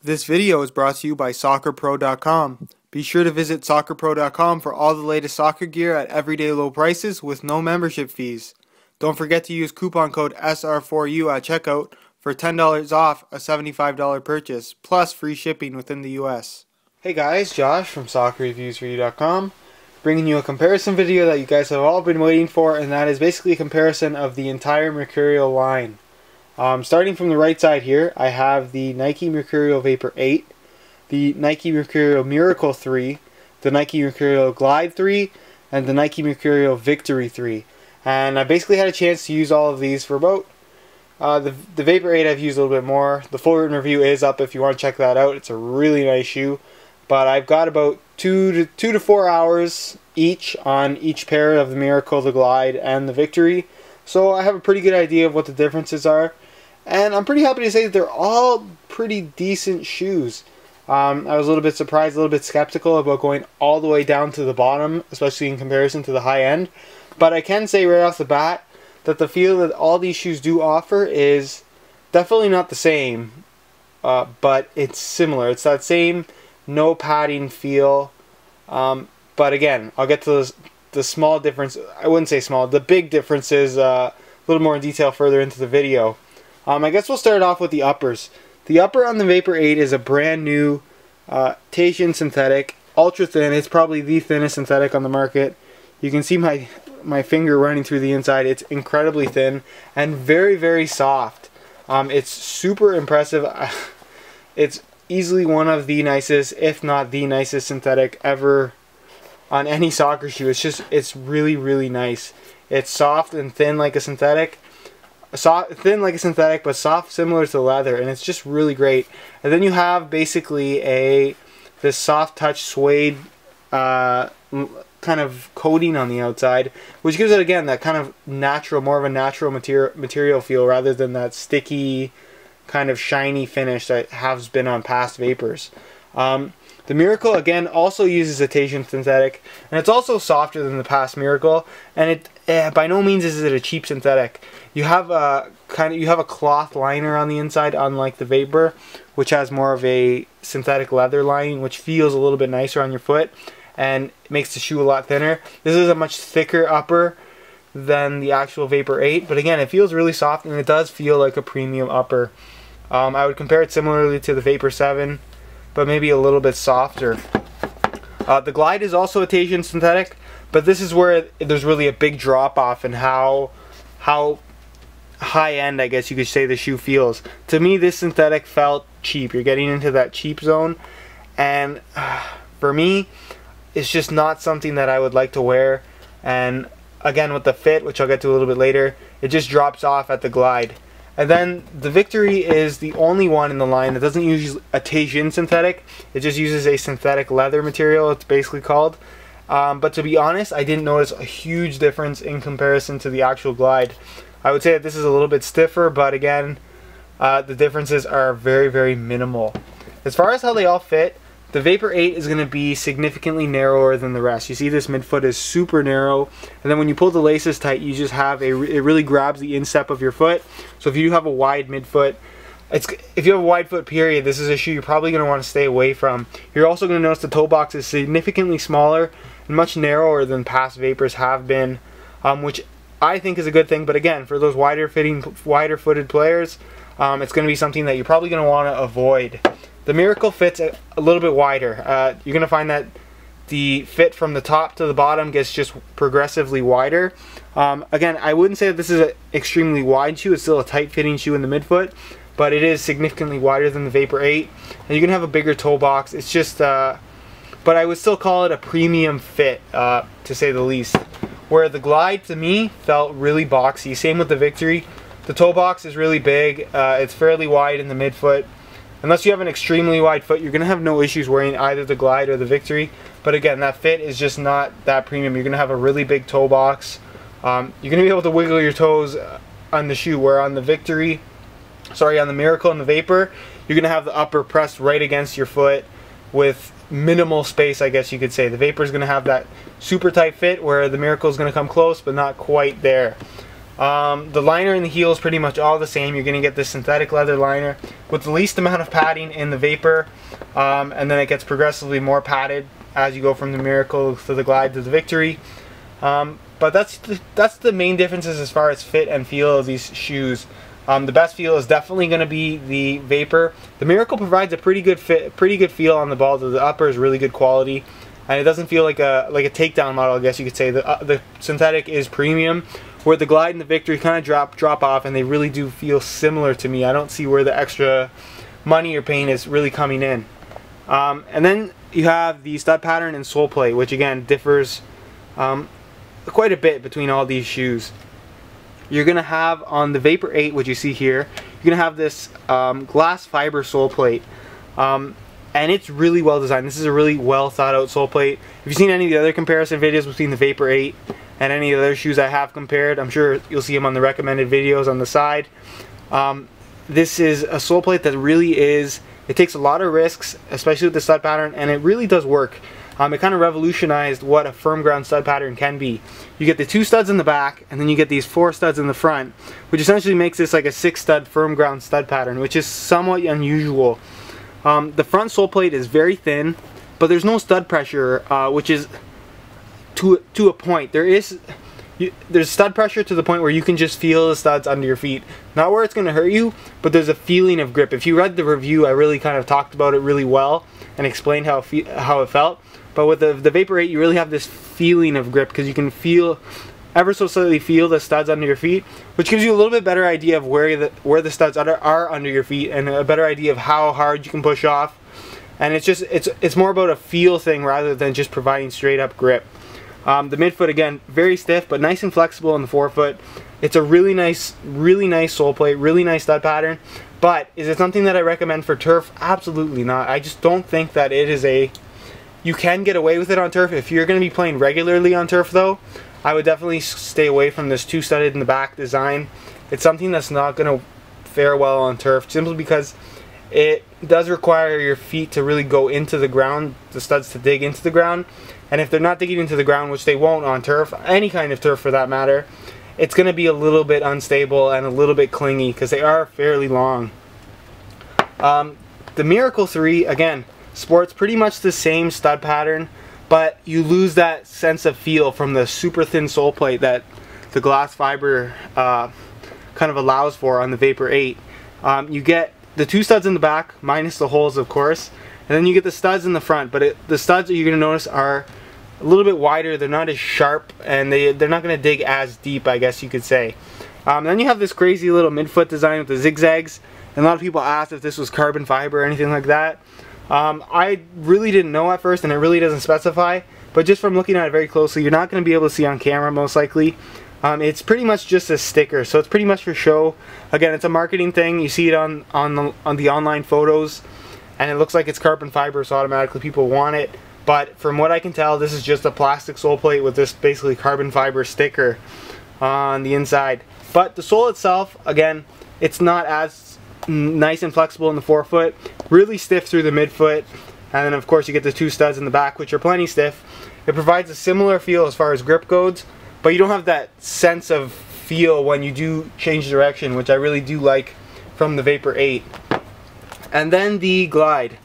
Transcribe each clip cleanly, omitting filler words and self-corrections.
This video is brought to you by SoccerPro.com. Be sure to visit SoccerPro.com for all the latest soccer gear at everyday low prices with no membership fees. Don't forget to use coupon code SR4U at checkout for $10 off a $75 purchase, plus free shipping within the US. Hey guys, Josh from SoccerReviewsForYou.com, bringing you a comparison video that you guys have all been waiting for, and that is basically a comparison of the entire Mercurial line. Starting from the right side here, I have the Nike Mercurial Vapor 8, the Nike Mercurial Miracle 3, the Nike Mercurial Glide 3, and the Nike Mercurial Victory 3. And I basically had a chance to use all of these for about, the Vapor 8 I've used a little bit more. The full written review is up if you want to check that out. It's a really nice shoe. But I've got about 2 to 4 hours each on each pair of the Miracle, the Glide, and the Victory. So I have a pretty good idea of what the differences are. And I'm pretty happy to say that they're all pretty decent shoes. I was a little bit surprised, a little bit skeptical about going all the way down to the bottom, especially in comparison to the high end. But I can say right off the bat that the feel that all these shoes do offer is definitely not the same, but it's similar. It's that same no padding feel. But again, I'll get to the small difference. I wouldn't say small. The big differences a little more in detail further into the video. I guess we'll start off with the uppers. The upper on the Vapor 8 is a brand new Tahitian synthetic, ultra thin. It's probably the thinnest synthetic on the market. You can see my finger running through the inside. It's incredibly thin and very, very soft. It's super impressive. It's easily one of the nicest, if not the nicest synthetic ever on any soccer shoe. It's really, really nice. It's soft and thin like a synthetic. Thin like a synthetic, but soft similar to leather, and it's just really great. And then you have basically this soft touch suede kind of coating on the outside, which gives it again that kind of natural, more of a natural material feel rather than that sticky kind of shiny finish that has been on past Vapors. The Miracle again also uses a Tahitian synthetic, and it's also softer than the past Miracle, and it by no means is it a cheap synthetic. You have a cloth liner on the inside, unlike the Vapor, which has more of a synthetic leather lining, which feels a little bit nicer on your foot and makes the shoe a lot thinner. This is a much thicker upper than the actual Vapor 8, but again, it feels really soft and it does feel like a premium upper. I would compare it similarly to the Vapor 7, but maybe a little bit softer. The Glide is also a Tahitian synthetic, but this is where there's really a big drop off in how high end, I guess you could say, the shoe feels. To me, this synthetic felt cheap. You're getting into that cheap zone, and for me, it's just not something that I would like to wear. And again, with the fit, which I'll get to a little bit later, it just drops off at the Glide. And then the Victory is the only one in the line that doesn't use a Tahitian synthetic. It just uses a synthetic leather material, it's basically called. But to be honest, I didn't notice a huge difference in comparison to the actual Glide. I would say that this is a little bit stiffer, but again, the differences are very, very minimal. As far as how they all fit, the Vapor 8 is going to be significantly narrower than the rest. You see this midfoot is super narrow, and then when you pull the laces tight, you just have it really grabs the instep of your foot. So if you have a wide midfoot, if you have a wide foot period, this is a shoe you're probably going to want to stay away from. You're also going to notice the toe box is significantly smaller and much narrower than past Vapors have been, which I think is a good thing. But again, for those wider footed players, it's going to be something that you're probably going to want to avoid. The Miracle fits a little bit wider. You're going to find that the fit from the top to the bottom gets just progressively wider. Again, I wouldn't say that this is an extremely wide shoe. It's still a tight fitting shoe in the midfoot, but it is significantly wider than the Vapor 8. And you're going to have a bigger toe box. It's just, but I would still call it a premium fit, to say the least. Where the Glide, to me, felt really boxy. Same with the Victory. The toe box is really big. It's fairly wide in the midfoot. Unless you have an extremely wide foot, you're going to have no issues wearing either the Glide or the Victory. But again, that fit is just not that premium. You're going to have a really big toe box. You're going to be able to wiggle your toes on the shoe, where on the on the Miracle and the Vapor, you're going to have the upper pressed right against your foot with minimal space, I guess you could say. The Vapor is going to have that super tight fit, where the Miracle is going to come close, but not quite there. The liner in the heel is pretty much all the same. You're going to get this synthetic leather liner with the least amount of padding in the Vapor, and then it gets progressively more padded as you go from the Miracle to the Glide to the Victory. But that's the main differences as far as fit and feel of these shoes. The best feel is definitely going to be the Vapor. The Miracle provides a pretty good fit, pretty good feel on the ball. The upper is really good quality, and it doesn't feel like a takedown model, I guess you could say. The synthetic is premium, where the Glide and the Victory kind of drop off, and they really do feel similar to me. I don't see where the extra money you're paying is really coming in. And then you have the stud pattern and sole plate, which again differs quite a bit between all these shoes. You're going to have on the Vapor 8, which you see here, you're going to have this glass fiber sole plate. And it's really well designed. This is a really well thought out sole plate. If you've seen any of the other comparison videos between the Vapor 8 and any of the other shoes I have compared, I'm sure you'll see them on the recommended videos on the side. This is a sole plate that really is, it takes a lot of risks, especially with the stud pattern, and it really does work. It kind of revolutionized what a firm ground stud pattern can be. You get the 2 studs in the back, and then you get these 4 studs in the front, which essentially makes this like a 6 stud firm ground stud pattern, which is somewhat unusual. The front sole plate is very thin, but there's no stud pressure, which is to a point. There's stud pressure to the point where you can just feel the studs under your feet. Not where it's going to hurt you, but there's a feeling of grip. If you read the review, I really kind of talked about it really well and explained how it felt. But with the Vapor 8, you really have this feeling of grip because you can feel, ever so slightly feel the studs under your feet, which gives you a little bit better idea of where the studs are under your feet, and a better idea of how hard you can push off. And it's more about a feel thing rather than just providing straight up grip. The midfoot, again, very stiff but nice and flexible in the forefoot. It's a really nice sole plate, really nice stud pattern. But is it something that I recommend for turf? Absolutely not. I just don't think that it is a... You can get away with it on turf. If you're going to be playing regularly on turf though, I would definitely stay away from this 2 studded in the back design. It's something that's not going to fare well on turf, simply because it does require your feet to really go into the ground, the studs to dig into the ground. And if they're not digging into the ground, which they won't on turf, any kind of turf for that matter, it's going to be a little bit unstable and a little bit clingy because they are fairly long. The Miracle 3, again, sports pretty much the same stud pattern, but you lose that sense of feel from the super thin sole plate that the glass fiber kind of allows for on the Vapor 8. You get the 2 studs in the back, minus the holes of course, and then you get the studs in the front, but the studs that you're going to notice are a little bit wider. They're not as sharp, and they're not going to dig as deep, I guess you could say. Then you have this crazy little midfoot design with the zigzags, and a lot of people asked if this was carbon fiber or anything like that. I really didn't know at first, and it really doesn't specify, but just from looking at it very closely, you're not going to be able to see on camera most likely. It's pretty much just a sticker, so it's pretty much for show. Again, it's a marketing thing. You see it on the online photos, and it looks like it's carbon fiber, so automatically people want it. But from what I can tell, this is just a plastic sole plate with this basically carbon fiber sticker on the inside. But the sole itself, again, it's not as nice and flexible in the forefoot, really stiff through the midfoot, and then of course you get the 2 studs in the back, which are plenty stiff. It provides a similar feel as far as grip goes, but you don't have that sense of feel when you do change direction, which I really do like from the Vapor 8. And then the Glide.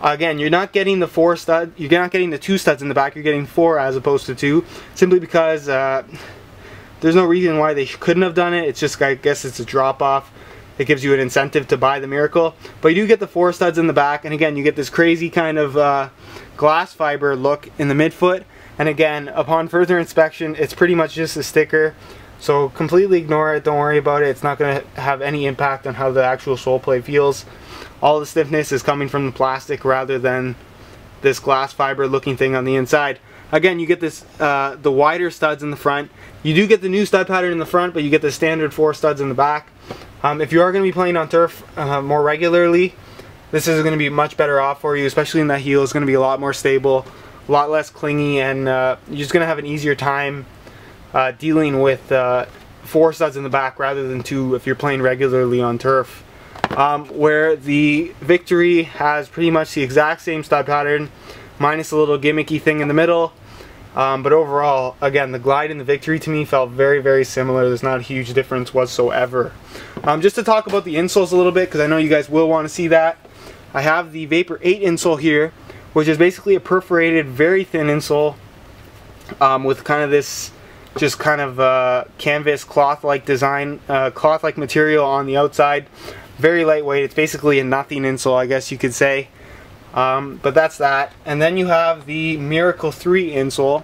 Again, you're not getting the 4 stud, you're not getting the 2 studs in the back, you're getting 4 as opposed to 2, simply because there's no reason why they couldn't have done it. It's just, I guess it's a drop off. It gives you an incentive to buy the Miracle. But you do get the 4 studs in the back, and again, you get this crazy kind of glass fiber look in the midfoot. And again, upon further inspection, it's pretty much just a sticker. So completely ignore it, don't worry about it. It's not going to have any impact on how the actual sole plate feels. All the stiffness is coming from the plastic rather than this glass fiber looking thing on the inside. Again, you get this the wider studs in the front. You do get the new stud pattern in the front, but you get the standard 4 studs in the back. If you are going to be playing on turf more regularly, this is going to be much better off for you, especially in that heel. It's going to be a lot more stable, a lot less clingy, and you're just going to have an easier time dealing with 4 studs in the back rather than 2 if you're playing regularly on turf. Where the Victory has pretty much the exact same stud pattern, minus a little gimmicky thing in the middle. But overall, again, the Glide and the Victory to me felt very, very similar. There's not a huge difference whatsoever. Just to talk about the insoles a little bit, because I know you guys will want to see that. I have the VIII insole here, which is basically a perforated, very thin insole with kind of this just kind of canvas cloth-like design, cloth-like material on the outside. Very lightweight. It's basically a nothing insole, I guess you could say. But that's that. And then you have the Miracle 3 insole,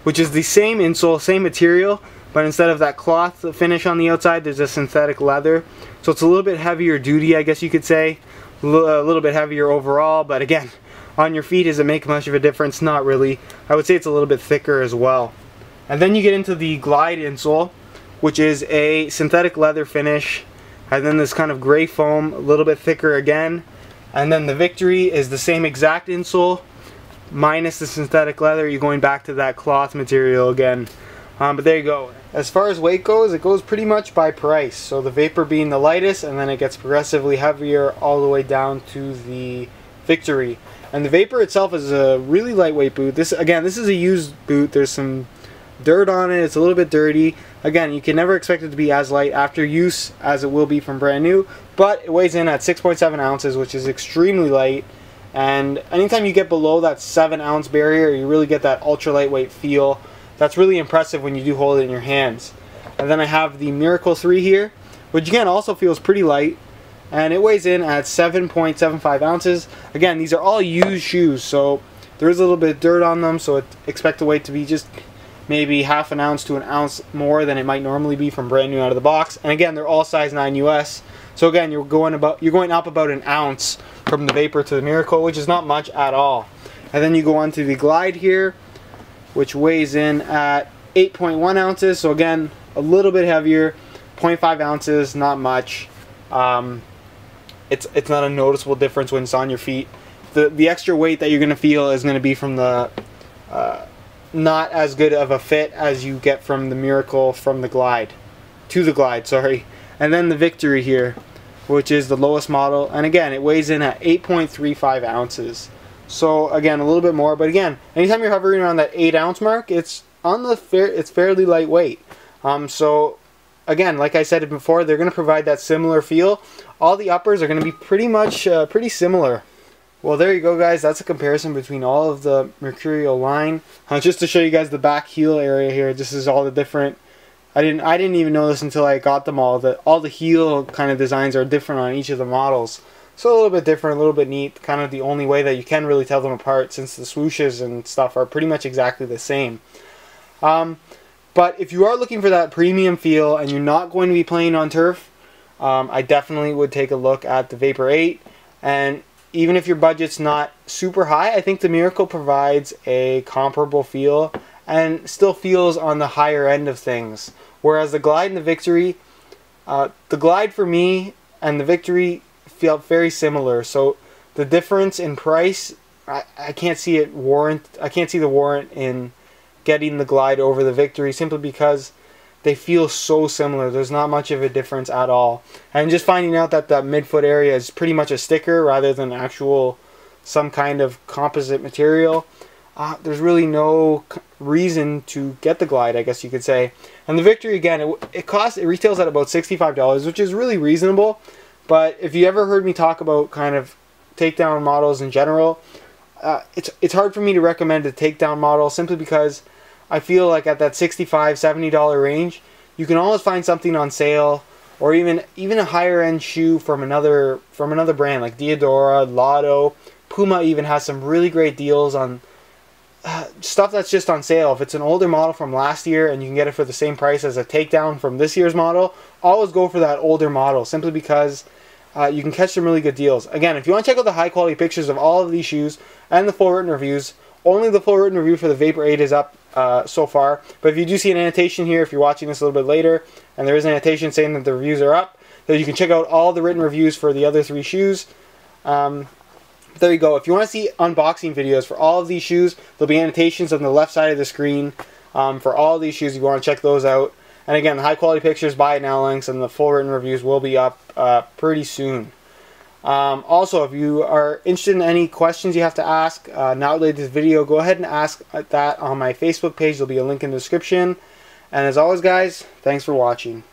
which is the same insole, same material, but instead of that cloth finish on the outside, there's a synthetic leather. So it's a little bit heavier duty, I guess you could say. A little bit heavier overall, but again, on your feet, does it make much of a difference? Not really. I would say it's a little bit thicker as well. And then you get into the Glide insole, which is a synthetic leather finish, and then this kind of gray foam, a little bit thicker again. And then the Victory is the same exact insole, minus the synthetic leather. You're going back to that cloth material again. But there you go. As far as weight goes, it goes pretty much by price. So the Vapor being the lightest, and then it gets progressively heavier all the way down to the Victory. And the Vapor itself is a really lightweight boot. This is a used boot. There's some dirt on it. It's a little bit dirty. Again, you can never expect it to be as light after use as it will be from brand new, but it weighs in at 6.7 ounces, which is extremely light. And anytime you get below that 7-ounce barrier, you really get that ultra lightweight feel. That's really impressive when you do hold it in your hands. And then I have the Miracle 3 here, which again also feels pretty light, and it weighs in at 7.75 ounces. Again, these are all used shoes, so there is a little bit of dirt on them, so expect the weight to be just maybe half an ounce to an ounce more than it might normally be from brand new out of the box. And again, they're all size 9 US. So again, you're going up about an ounce from the Vapor to the Miracle, which is not much at all. And then you go on to the Glide here, which weighs in at 8.1 ounces. So again, a little bit heavier, 0.5 ounces, not much. It's not a noticeable difference when it's on your feet. The extra weight that you're going to feel is going to be from the not as good of a fit as you get from the Miracle from the Glide, sorry. And then the Victory here, which is the lowest model, and again, it weighs in at 8.35 ounces. So again, a little bit more, but again, anytime you're hovering around that 8-ounce mark, it's fairly lightweight. So again, like I said before, they're going to provide that similar feel. All the uppers are going to be pretty much pretty similar. Well, there you go, guys. That's a comparison between all of the Mercurial line. Just to show you guys the back heel area here, this is all the different. I didn't even know this until I got them all. All the heel kind of designs are different on each of the models. So a little bit different, a little bit neat. Kind of the only way that you can really tell them apart, since the swooshes and stuff are pretty much exactly the same. But if you are looking for that premium feel and you're not going to be playing on turf, I definitely would take a look at the VIII. And even if your budget's not super high, I think the Miracle provides a comparable feel and still feels on the higher end of things. Whereas the Glide and the Victory, the Glide for me and the Victory felt very similar. So the difference in price, I can't see the warrant in getting the Glide over the Victory, simply because they feel so similar. There's not much of a difference at all. And just finding out that that midfoot area is pretty much a sticker rather than actual some kind of composite material, there's really no reason to get the Glide, I guess you could say. And the Victory, again, it retails at about $65, which is really reasonable. But if you ever heard me talk about kind of takedown models in general, it's hard for me to recommend a takedown model, simply because I feel like at that $65, $70 range, you can always find something on sale, or even a higher end shoe from another brand like Diadora, Lotto, Puma even has some really great deals on stuff that's just on sale. If it's an older model from last year and you can get it for the same price as a takedown from this year's model, always go for that older model, simply because you can catch some really good deals. Again, if you want to check out the high quality pictures of all of these shoes and the full written reviews, only the full written review for the VIII is up so far. But if you do see an annotation here, if you're watching this a little bit later, and there is an annotation saying that the reviews are up, then you can check out all the written reviews for the other 3 shoes. There you go. If you want to see unboxing videos for all of these shoes, there'll be annotations on the left side of the screen for all of these shoes. If you want to check those out. And again, the high quality pictures, buy it now links, and the full written reviews will be up pretty soon. Also, if you are interested in any questions you have to ask not related to this video, go ahead and ask that on my Facebook page. There'll be a link in the description. And as always, guys, thanks for watching.